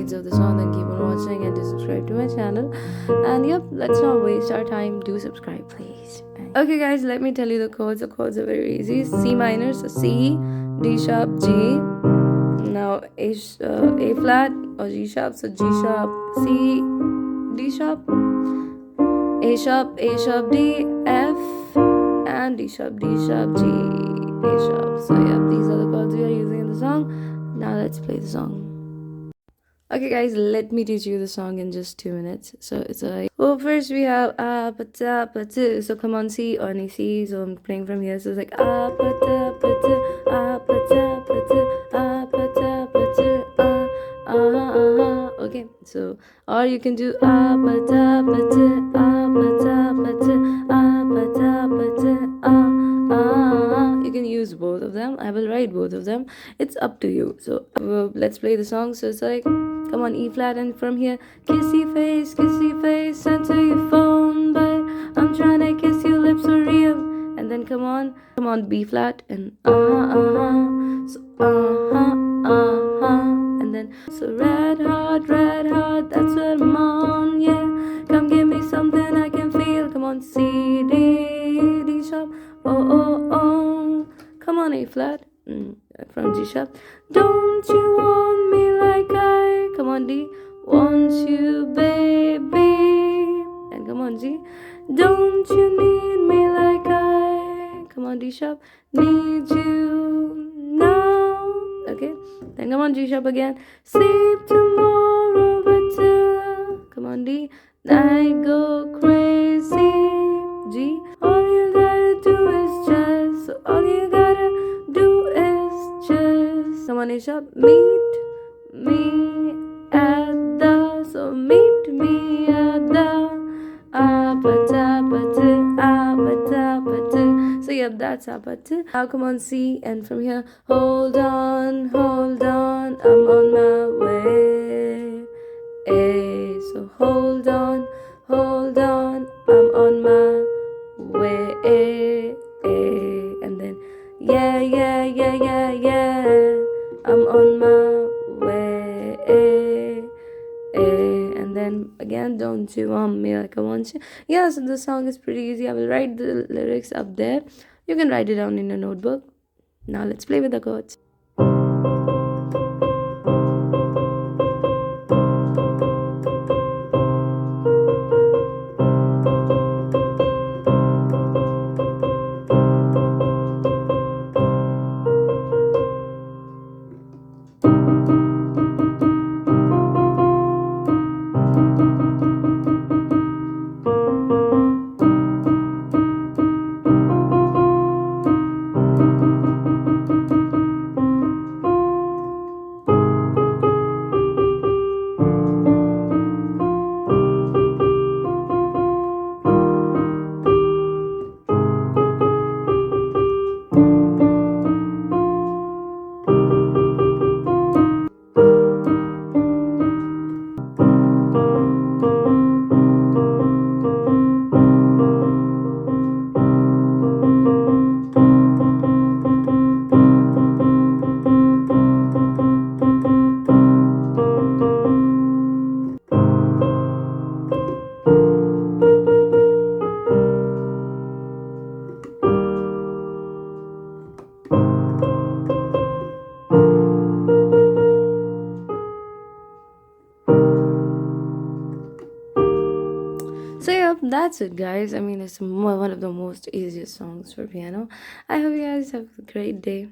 beats of the song, then keep on watching and do subscribe to my channel. And yep, let's not waste our time. Do subscribe, please. Okay, guys, let me tell you the chords. The chords are very easy. C minor, so C, D sharp, G. Now A flat or G sharp, so G sharp, C, D sharp, A sharp, D, F, and D sharp, G, A sharp. So yeah, these are the chords we are using in the song. Now let's play the song. Okay, guys, let me teach you the song in just 2 minutes. So it's like, well, first we have APT. So come on, C on a C. So I'm playing from here. So it's like APT, okay. So or you can do you can use both of them. I will write both of them. It's up to you. So let's play the song. So it's like, come on, E flat, and from here, kissy face, answer your phone, but I'm trying to kiss your lips are real. And then come on, B flat, and so and then so red hot, that's what I'm on, yeah. Come give me something I can feel. Come on, C D sharp, oh. Come on, A flat, from G sharp. Don't you want me like I, come on, D, want you, baby. And come on, G. Don't you need me like I, come on, D sharp, need you now. Okay, then come on, G sharp again. Sleep tomorrow, but come on, D, I go crazy. G, all you gotta do is just, so all you gotta do is just, come on, A sharp, meet me at the, so meet me at the so yep, that's APT. Now come on, C, and from here, hold on, I'm on my way. A, so hold on, I'm on my way. A, and then yeah, I'm on my way. And then again, don't you want me like I want you? Yeah, so the song is pretty easy. I will write the lyrics up there. You can write it down in a notebook. Now let's play with the chords. So yeah, that's it, guys. I mean, it's one of the most easiest songs for piano. I hope you guys have a great day.